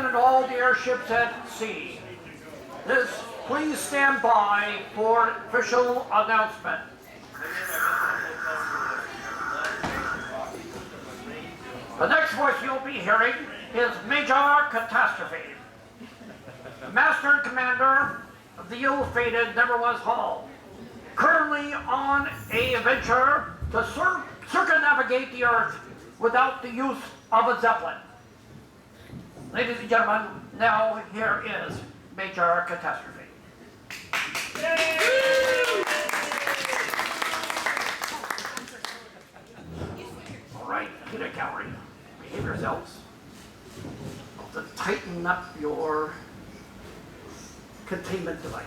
gentlemen, and all the airships at sea, please stand by for official announcement. The next voice you'll be hearing is Major Catastrophe, Master and Commander of the ill-fated Nevertheless Hall, currently on a venture to circumnavigate the Earth without the use of a Zeppelin. Ladies and gentlemen, now here is Major Catastrophe. All right, Peter Cowrie, behave yourselves. To tighten up your containment device.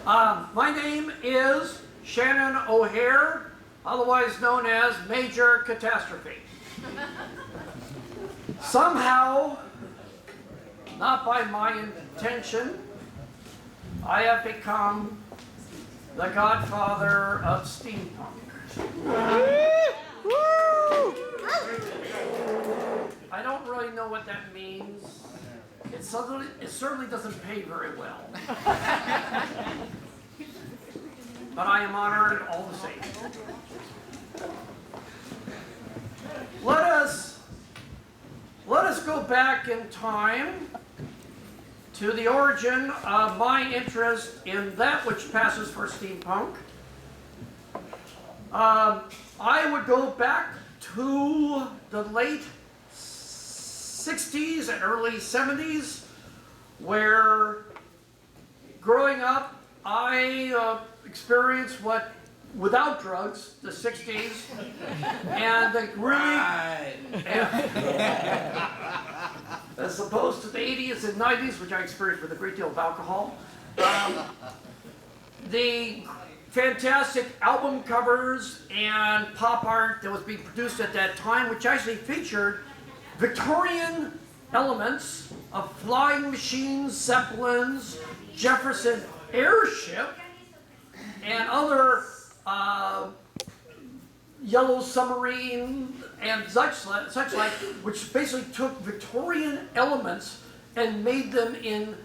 My name is Shannon O'Hare, otherwise known as Major Catastrophe. Somehow, not by my intention, I have become the godfather of steampunk. I don't really know what that means. It certainly doesn't pay very well. But I am honored all the same. Let us go back in time to the origin of my interest in that which passes for steampunk. I would go back to the late 60s and early 70s, where growing up I experienced what, without drugs, the 60s, and the really, as opposed to the 80s and 90s, which I experienced with a great deal of alcohol. The fantastic album covers and pop art that was being produced at that time, which actually featured Victorian elements of flying machines, Zeppelins, Jefferson airship, and other yellow submarine and such like, which basically took Victorian elements and made them in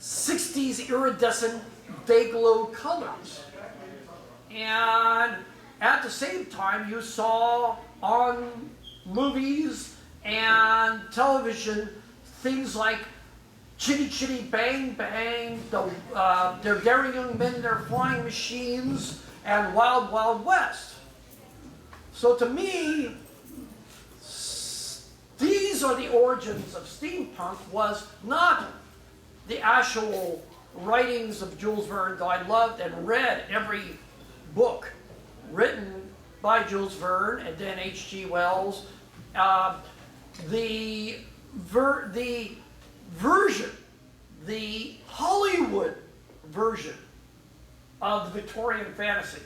60s iridescent day-glow colors. And at the same time, you saw on movies and television things like Chitty Chitty Bang Bang, their Daring Young Men, their Flying Machines, and Wild Wild West. So to me, these are the origins of steampunk, was not the actual writings of Jules Verne, though I loved and read every book written by Jules Verne and then H.G. Wells. The version, the Hollywood version of the Victorian fantasy,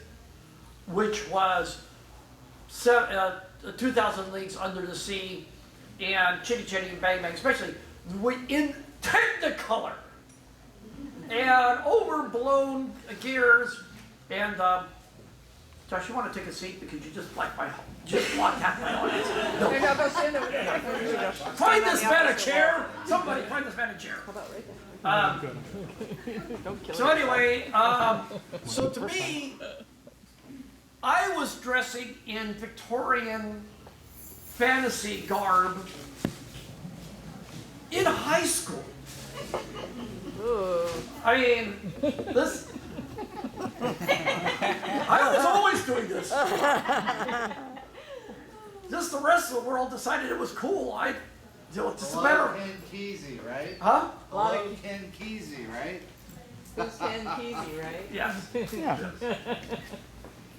which was 2,000 Leagues Under the Sea and Chitty Chitty Bang Bang, especially in Technicolor and overblown gears. And Josh, you want to take a seat because you just blocked half my audience. No. Find this man a chair. Somebody find this man a chair. How about right there? So anyway, so to me, I was dressing in Victorian fantasy garb in high school. Ooh. I mean, this. I was always doing this. Just the rest of the world decided it was cool. Just a better. Ken Kesey, right? Huh? Hello, Ken Kesey, right? Who's Ken Kesey, right? Yes. Yeah.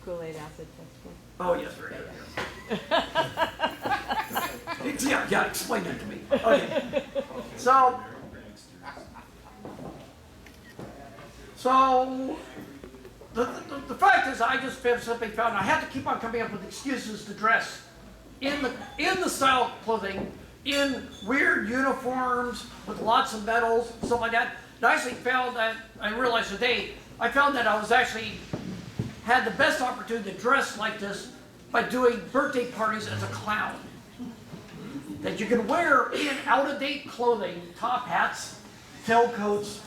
Kool-Aid acid test. Oh yes, very good. Yes. Yeah, explain that to me. Okay. So the fact is, I just simply found I had to keep on coming up with excuses to dress in the style of clothing, in weird uniforms with lots of medals, stuff like that. And I actually found that, I realized today, I found that I was actually had the best opportunity to dress like this by doing birthday parties as a clown. that you can wear in out-of-date clothing, top hats, tailcoats.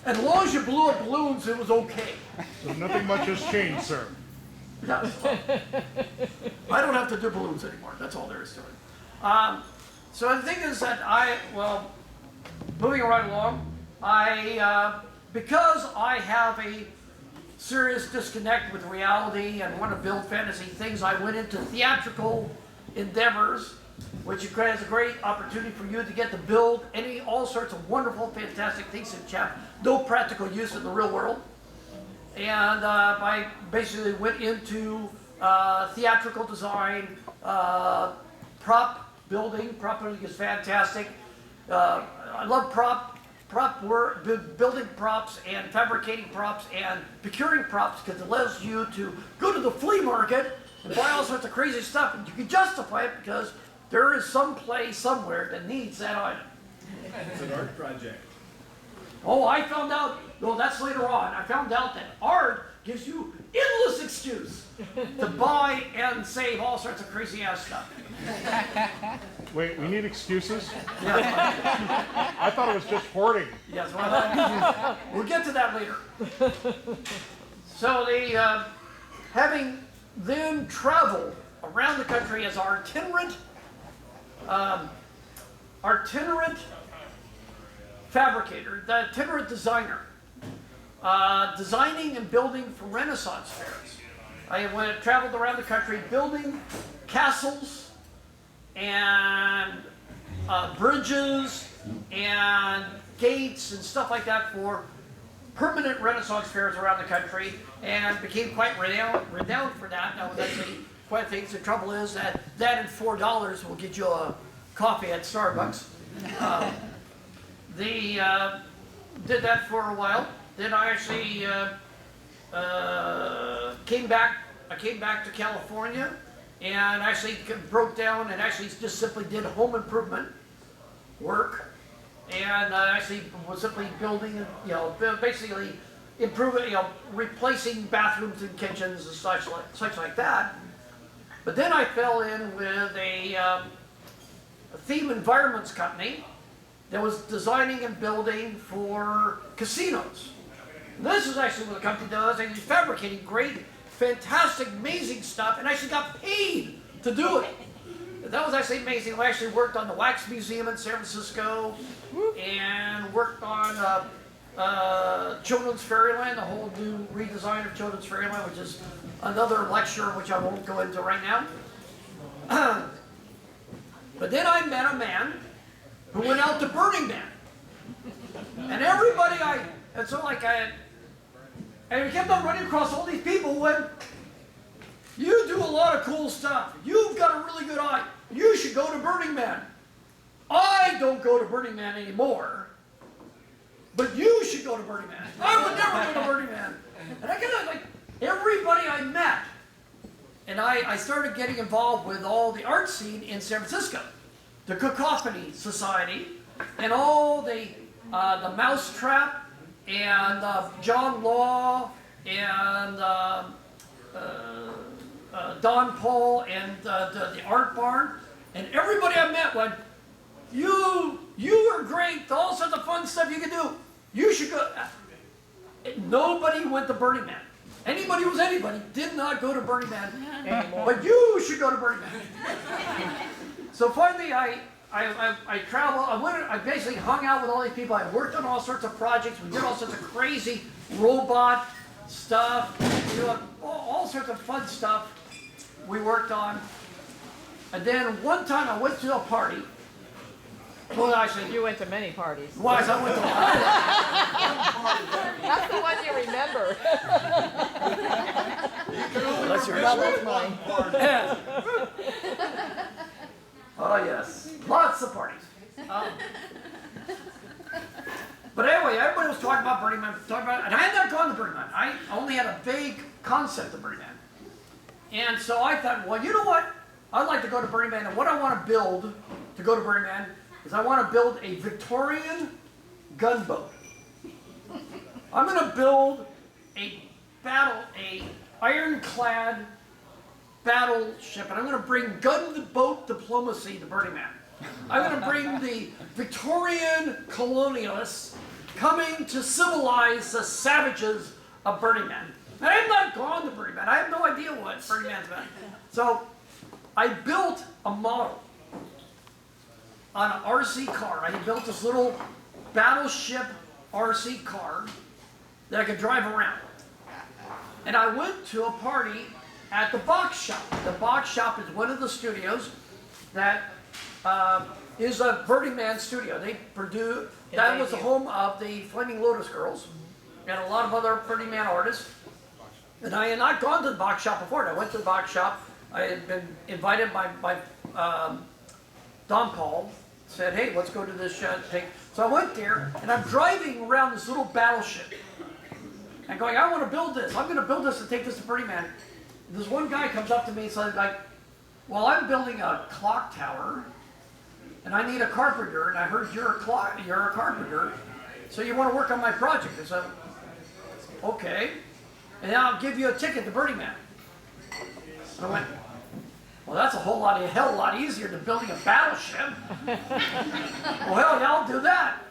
And as long as you blew up balloons, it was okay. So nothing much has changed, sir. Yeah, I don't have to do balloons anymore. That's all there is to it. So the thing is that moving right along, because I have a serious disconnect with reality and want to build fantasy things, I went into theatrical endeavors, which is a great opportunity for you to get to build all sorts of wonderful, fantastic things that have no practical use in the real world. And I basically went into theatrical design, prop building. Prop building is fantastic. I love prop work, building props and fabricating props and procuring props, because it allows you to go to the flea market and buy all sorts of crazy stuff, and you can justify it because there is some place somewhere that needs that item. It's an art project. Oh, I found out, no, that's later on. I found out that art gives you endless excuse to buy and save all sorts of crazy ass stuff. Wait, we need excuses? Yeah, I thought it was just hoarding. yes, well, we'll get to that later. So having them travel around the country as our itinerant fabricator, the itinerant designer, designing and building for Renaissance fairs. I traveled around the country building castles and bridges and gates and stuff like that for permanent Renaissance fairs around the country, and became quite renowned for that. That was actually quite a thing. The trouble is that and $4 will get you a coffee at Starbucks. Did that for a while. Then I actually came back to California and actually broke down and actually just simply did home improvement work, and actually was simply building, basically improving, replacing bathrooms and kitchens and such like that. But then I fell in with a theme environments company that was designing and building for casinos. And this is actually what the company does, and he's fabricating great, fantastic, amazing stuff, and actually got paid to do it. That was actually amazing. I actually worked on the Wax Museum in San Francisco, and worked on Children's Fairyland, the whole new redesign of Children's Fairyland, which is another lecture which I won't go into right now. But then I met a man who went out to Burning Man. And everybody and we kept on running across all these people when you do a lot of cool stuff. You've got a really good eye. You should go to Burning Man. I don't go to Burning Man anymore, but you should go to Burning Man. I would never go to Burning Man. And I kind of like everybody I met, and I started getting involved with all the art scene in San Francisco, the Cacophony Society, and all the Mousetrap, and John Law, and Don Paul, and the Art Barn, and everybody I met went, you are great, all sorts of fun stuff you can do. You should go. Nobody went to Burning Man. Anybody who was anybody did not go to Burning Man anymore. But you should go to Burning Man. So finally, I traveled. I basically hung out with all these people. I worked on all sorts of projects. We did all sorts of crazy robot stuff. All sorts of fun stuff we worked on. And then one time I went to a party. Well, actually, You went to many parties. I went to a party. That's the one you remember. That's yours. That was mine. Oh yes, lots of parties. But anyway, everybody was talking about Burning Man, and I had not gone to Burning Man. I only had a vague concept of Burning Man. And so I thought, well, you know what? I'd like to go to Burning Man, and what I want to build to go to Burning Man is I want to build a Victorian gunboat. I'm going to build a ironclad battleship, and I'm going to bring gunboat diplomacy to Burning Man. I'm going to bring the Victorian colonialists coming to civilize the savages of Burning Man. And I have not gone to Burning Man. I have no idea what Burning Man's about. So I built a model on an RC car. I built this little battleship RC car that I could drive around. And I went to a party at the Box Shop. The Box Shop is one of the studios that is a Burning Man studio. They produce, that was the home of the Flaming Lotus Girls and a lot of other Burning Man artists. And I had not gone to the Box Shop before. And I went to the Box Shop. I had been invited by Don Paul, said, hey, let's go to this thing. So I went there, and I'm driving around this little battleship. And going, I want to build this. I'm going to build this and take this to Burning Man. And this one guy comes up to me and says, like, well, I'm building a clock tower, and I need a carpenter, and I heard you're a carpenter, so you want to work on my project. I said, okay, and I'll give you a ticket to Burning Man. I went, well, that's a hell of a lot easier than building a battleship. Well, hell yeah, I'll do that.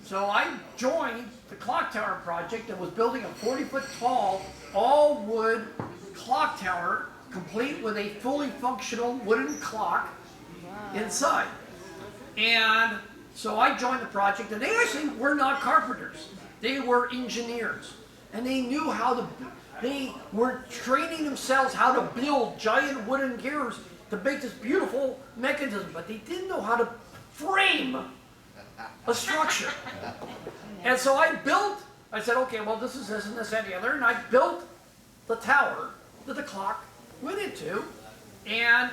So I joined the clock tower project that was building a 40-foot tall, all wood clock tower, complete with a fully functional wooden clock inside. And so I joined the project, and they actually were not carpenters. They were engineers. And they knew how to, they were training themselves how to build giant wooden gears to make this beautiful mechanism, but they didn't know how to frame a structure. And so I said, okay, well, this is this and this and the other, and I built the tower that the clock went into, and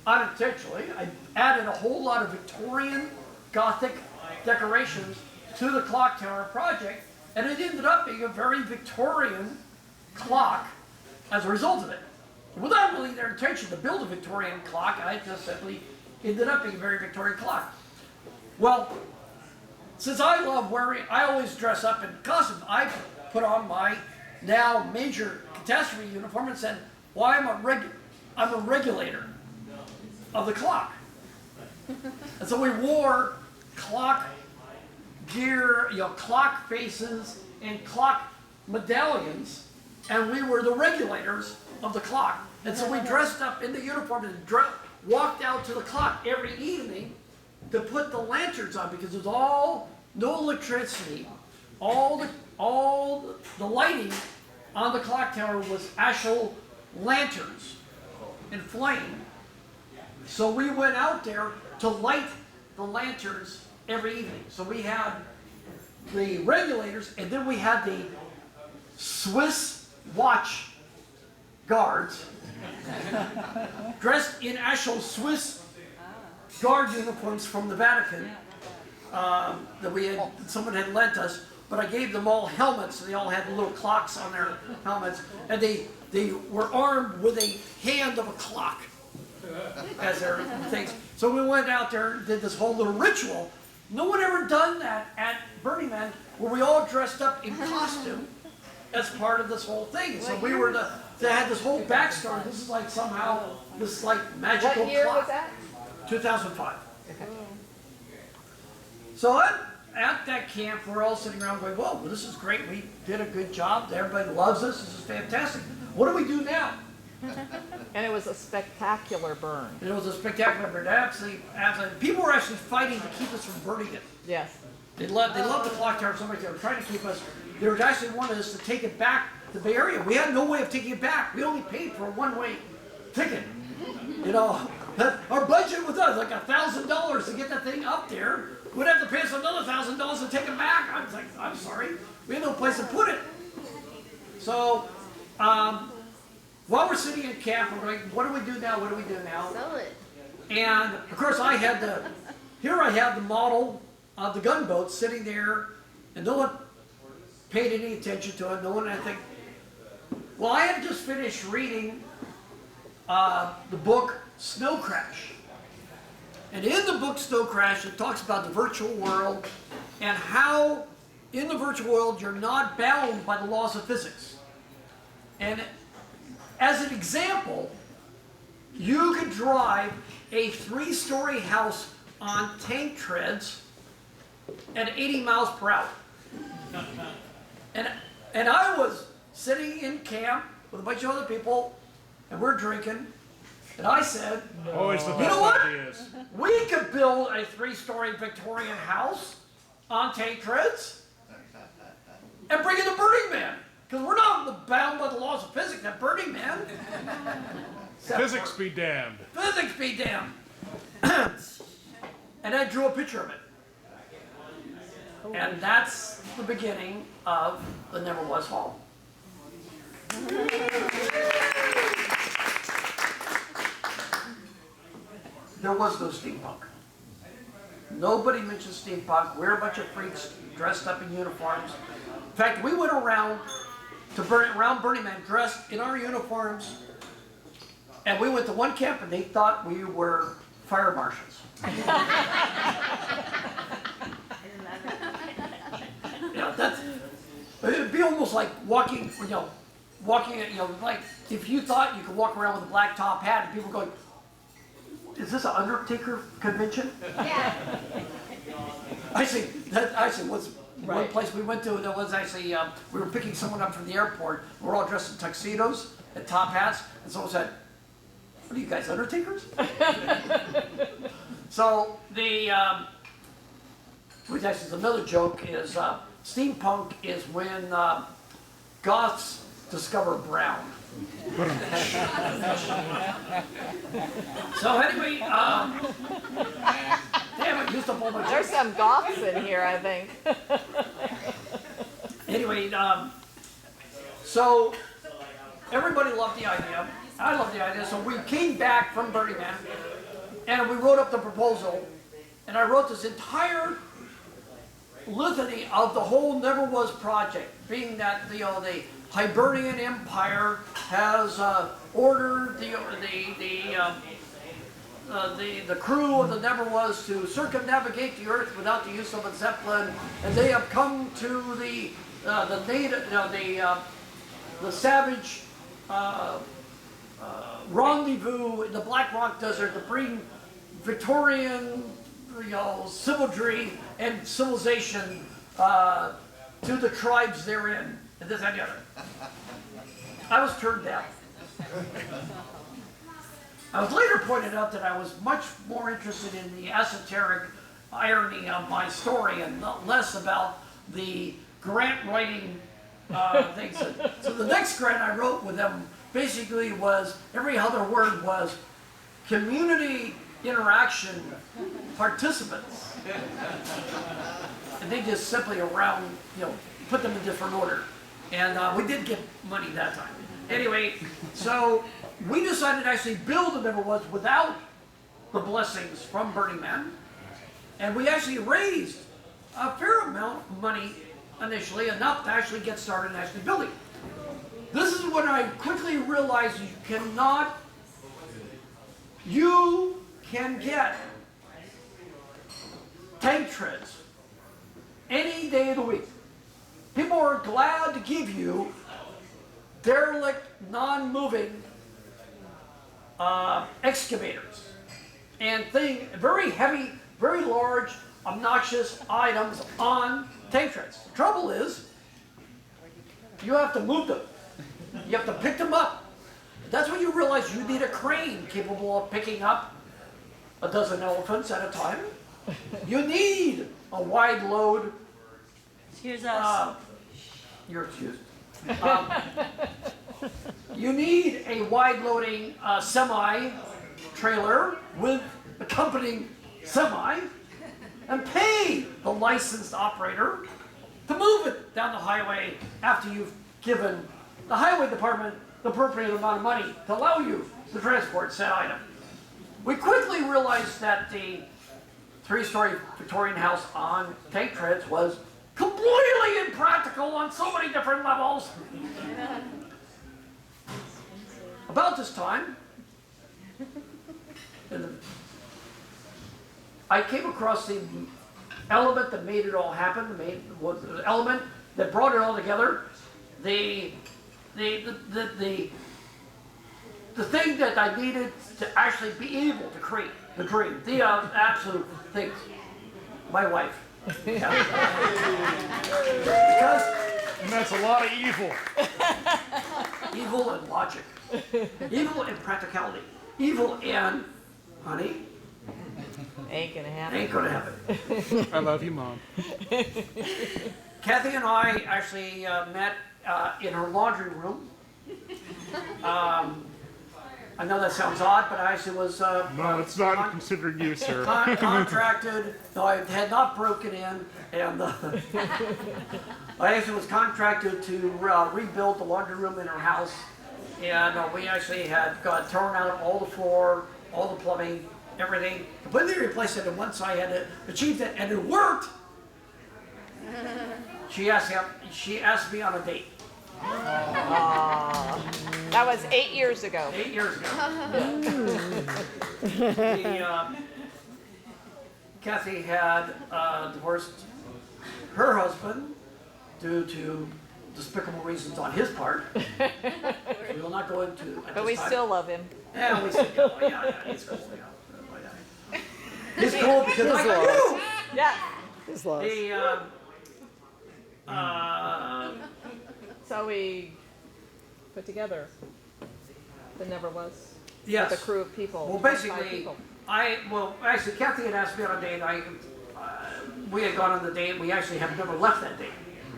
unintentionally, I added a whole lot of Victorian Gothic decorations to the clock tower project, and it ended up being a very Victorian clock as a result of it. Without really their intention to build a Victorian clock, I just simply ended up being a very Victorian clock. Well, since I love wearing, I always dress up in costume, I put on my now major catastrophe uniform and said, well, I'm a regulator of the clock. And so we wore clock gear, clock faces and clock medallions, and we were the regulators of the clock. And so we dressed up in the uniform and walked out to the clock every evening to put the lanterns on, because it was no electricity. All the lighting on the clock tower was actual lanterns in flame. So we went out there to light the lanterns every evening. So we had the regulators, and then we had the Swiss watch guards dressed in actual Swiss guard uniforms from the Vatican that someone had lent us, but I gave them all helmets, and they all had little clocks on their helmets, and they were armed with a hand of a clock as their things. So we went out there and did this whole little ritual. No one ever done that at Burning Man, where we all dressed up in costume as part of this whole thing. So we were they had this whole backstory. This is like somehow this like magical clock. What year was that? 2005. So at that camp, we're all sitting around going, whoa, well, this is great. We did a good job. Everybody loves us. This is fantastic. What do we do now? And it was a spectacular burn. It was a spectacular burn. Absolutely. People were actually fighting to keep us from burning it. Yes. They loved the clock tower so much. They were trying to keep us. They were actually wanted us to take it back to the Bay Area. We had no way of taking it back. We only paid for a one-way ticket. Our budget was like $1,000 to get that thing up there. We'd have to pay us another $1,000 to take it back. I was like, I'm sorry, we had no place to put it. So, while we're sitting in camp, we're going, what do we do now? What do we do now? Sell it. And of course, I have the model of the gunboat sitting there, and no one paid any attention to it. No one, I think. Well, I had just finished reading the book Snow Crash. And in the book Snow Crash, it talks about the virtual world and how in the virtual world you're not bound by the laws of physics. And as an example, you could drive a 3-story house on tank treads at 80 miles per hour. And I was sitting in camp with a bunch of other people, and we're drinking, and I said, Always the you best know what? ideas. We could build a 3-story Victorian house on tank treads and bring in the Burning Man. Because we're not bound by the laws of physics at Burning Man. Physics be damned. Physics be damned. And I drew a picture of it. And that's the beginning of the Never Was Hall. There was no steampunk. Nobody mentioned steampunk. We're a bunch of freaks dressed up in uniforms. In fact, we went around Burning Man dressed in our uniforms, and we went to one camp and they thought we were fire marshals. It'd be almost like walking, like if you thought you could walk around with a black top hat and people going, is this an Undertaker convention? Yeah. Actually was one place we went to, there was actually, we were picking someone up from the airport, we're all dressed in tuxedos and top hats, and someone said, what are you guys, Undertakers? So which actually is another joke, is steampunk is when goths discover brown. So anyway, damn it, used up all my There's some goths in here, I think. Anyway, so everybody loved the idea. I loved the idea. So we came back from Burning Man, and we wrote up the proposal, and I wrote this entire litany of the whole Never Was project, being that the Hibernian Empire has ordered the crew of the Never Was to circumnavigate the Earth without the use of a zeppelin, and they have come to the savage rendezvous in the Black Rock Desert to bring Victorian, savagery and civilization to the tribes therein, and this and the other. I was turned down. I was later pointed out that I was much more interested in the esoteric irony of my story and less about the grant writing things. So the next grant I wrote with them basically was, every other word was community interaction participants. And they just simply put them in different order. And we did get money that time. Anyway, so we decided to actually build the Never Was without the blessings from Burning Man. And we actually raised a fair amount of money initially, enough to actually get started and actually building. This is when I quickly realized you can get tank treads any day of the week. People are glad to give you derelict, non-moving excavators and very heavy, very large, obnoxious items on tank treads. The trouble is, you have to move them. You have to pick them up. That's when you realize you need a crane capable of picking up a dozen elephants at a time. You need a wide load. Excuse us. You're excused. You need a wide loading semi-trailer with accompanying semi, and pay the licensed operator to move it down the highway after you've given the highway department the appropriate amount of money to allow you to transport said item. We quickly realized that the 3-story Victorian house on tank treads was completely impractical on so many different levels. About this time, I came across the element that made it all happen, the element that brought it all together, the the thing that I needed to actually be able to create, the dream, the absolute things, my wife. Yeah. Because And that's a lot of evil. evil and logic, evil and practicality, evil and, honey, Ain't gonna happen. ain't gonna happen. I love you, Mom. Kathy and I actually met in her laundry room. I know that sounds odd, but I actually was No, it's not considered you, sir. contracted, though I had not broken in, and I actually was contracted to rebuild the laundry room in her house, and we actually had got torn out all the floor, all the plumbing, everything, completely replaced it, and once I had achieved it, and it worked, she asked me on a date. That was 8 years ago. 8 years ago. Kathy had divorced her husband due to despicable reasons on his part. We will not go into. But we still love him. Yeah, we still. Yeah, he's cool. Yeah. He's cool because I got you. Yeah. His loss. So we put together the Never Was. Yes. With a crew of people. Well, 25 basically, people. actually, Kathy had asked me on a date. We had gone on the date. We actually have never left that date.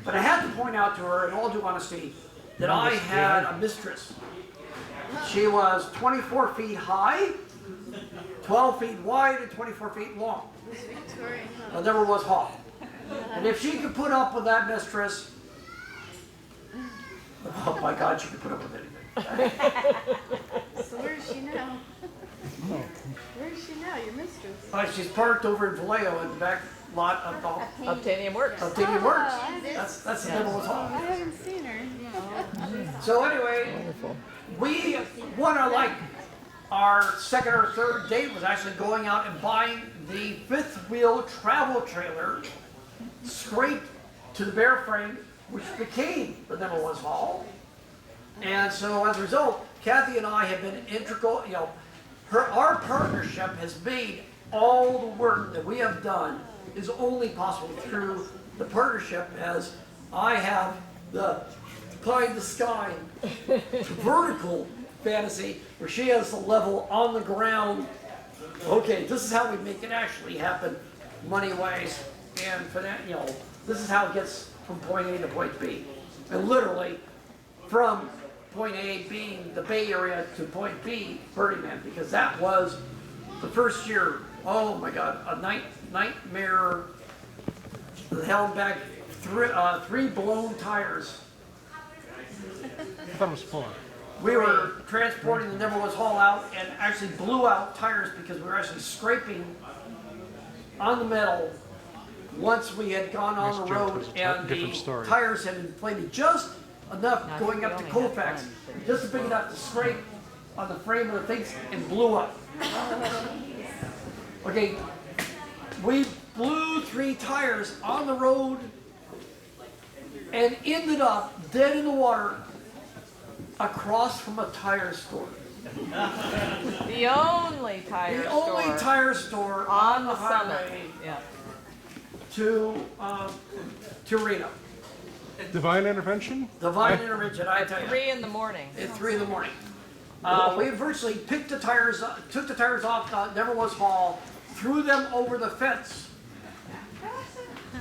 But I had to point out to her, in all due honesty, that I had a mistress. She was 24 feet high, 12 feet wide, and 24 feet long. There never was Hall. And if she could put up with that mistress, oh my God, she could put up with anything. So where is she now? Where is she now, your mistress? She's parked over in Vallejo in the back lot of the Obtanium Works. Obtanium Works. Oh, That's the Devil's Hall. I haven't seen her. So anyway, one of like our second or third date was actually going out and buying the fifth wheel travel trailer, scraped to the bare frame, which became the Never Was Hall. And so as a result, Kathy and I have been integral, our partnership has made all the work that we have done is only possible through the partnership, as I have the pie in the sky vertical fantasy where she has the level on the ground. Okay, this is how we make it actually happen money wise, and for that, this is how it gets from point A to point B. And literally from point A being the Bay Area to point B, Burning Man, because that was the first year, oh my God, a nightmare, held back three blown tires. I thought it was fun. We were transporting the Never Was Hall out and actually blew out tires because we were actually scraping on the metal once we had gone on the road and the tires had inflated just enough going up to Colfax, just big enough to scrape on the frame of the things and blew up. Okay, we blew 3 tires on the road and ended up dead in the water across from a tire store. The only tire The store. only tire store on the highway summit. Yeah. to Reno. Divine intervention? Divine intervention, I tell you. 3 in the morning. At 3 in the morning. We virtually picked the tires, took the tires off the Never Was Hall, threw them over the fence,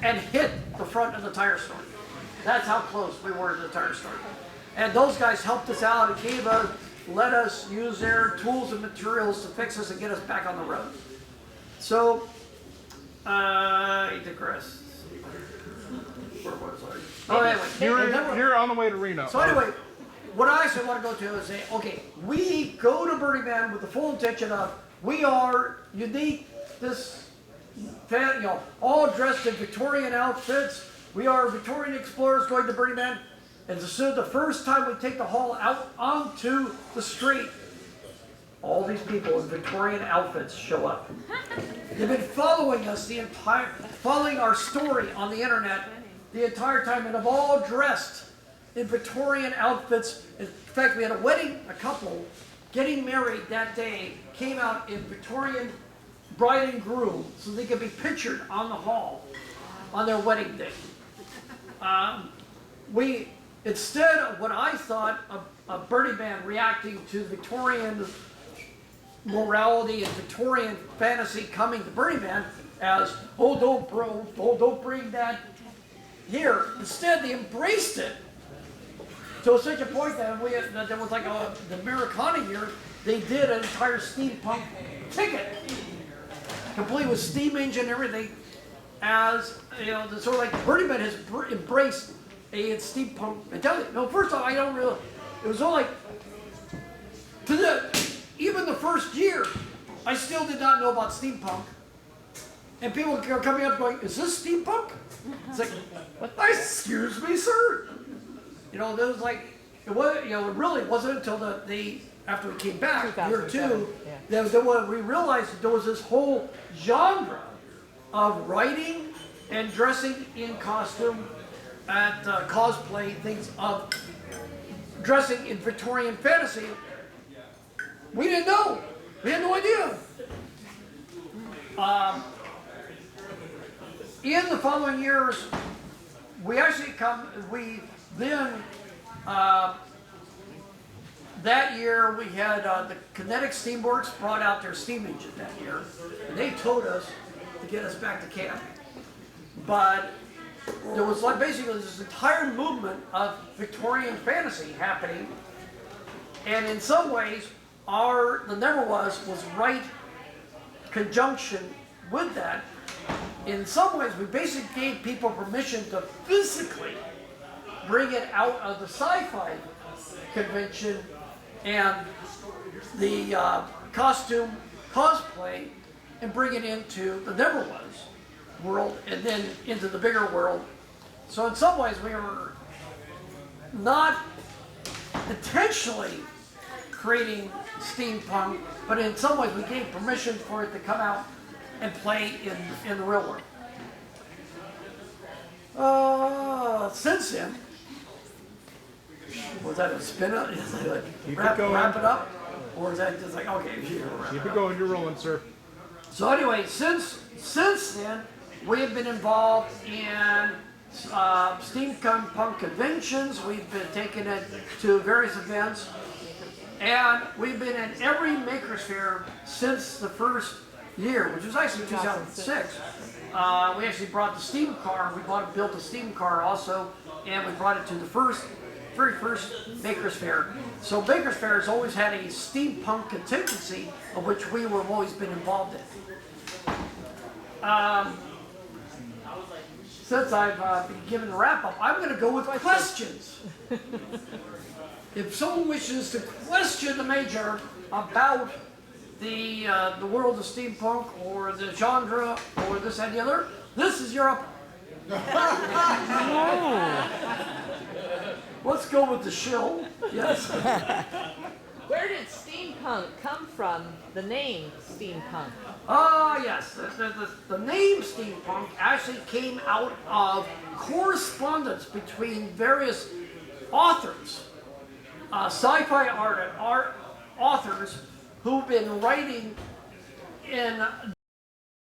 and hit the front of the tire store. That's how close we were to the tire store. And those guys helped us out and let us use their tools and materials to fix us and get us back on the road. So, I digress. Where was I? Oh, anyway. You're on the way to Reno. So anyway, what I actually want to go to is say, okay, we go to Burning Man with the full intention of we are unique, all dressed in Victorian outfits. We are Victorian explorers going to Burning Man. And so the first time we take the hall out onto the street, all these people in Victorian outfits show up. They've been following us following our story on the internet the entire time, and have all dressed in Victorian outfits. In fact, we had a couple getting married that day came out in Victorian bride and groom so they could be pictured on the hall on their wedding day. We, instead of what I thought a Burning Man reacting to Victorian morality and Victorian fantasy coming to Burning Man as, oh, don't bring that here. Instead, they embraced it to such a point that that there was like the Americana year, they did an entire steampunk ticket, complete with steam engine and everything, as, you know, the sort of like Burning Man has embraced a steampunk mentality. No, first off, I don't really, it was all like, even the first year, I still did not know about steampunk. And people are coming up going, is this steampunk? It's like, excuse me, sir. You know, there was like, it was, you know, it really wasn't until after we came back, year two, that we realized that there was this whole genre of writing and dressing in costume at cosplay, things of dressing in Victorian fantasy. We didn't know. We had no idea. In the following years, we actually that year we had the Kinetic Steamworks brought out their steam engine that year, and they towed us to get us back to camp. But there was like basically this entire movement of Victorian fantasy happening, and in some ways, the Never Was right conjunction with that. In some ways, we basically gave people permission to physically bring it out of the sci-fi convention and the costume cosplay and bring it into the Never Was world and then into the bigger world. So in some ways, we were not intentionally creating steampunk, but in some ways we gave permission for it to come out and play in the real world. Since then, was that a spin up? Wrap it up? Or is that just like, okay, Keep it going, you're rolling, sir. So anyway, since then, we have been involved in steampunk conventions. We've been taking it to various events. And we've been in every Maker's Fair since the first year, which was actually 2006. We actually brought the steam car. We built a steam car also, and we brought it to the very first Maker's Fair. So Maker's Fair has always had a steampunk contingency, of which we have always been involved in. Since I've been given a wrap up, I'm going to go with questions. If someone wishes to question the Major about the world of steampunk or the genre or this and the other, this is your up. Let's go with the shill. Yes. Where did steampunk come from? The name steampunk. Yes. The name steampunk actually came out of correspondence between various authors, sci-fi art authors who've been writing in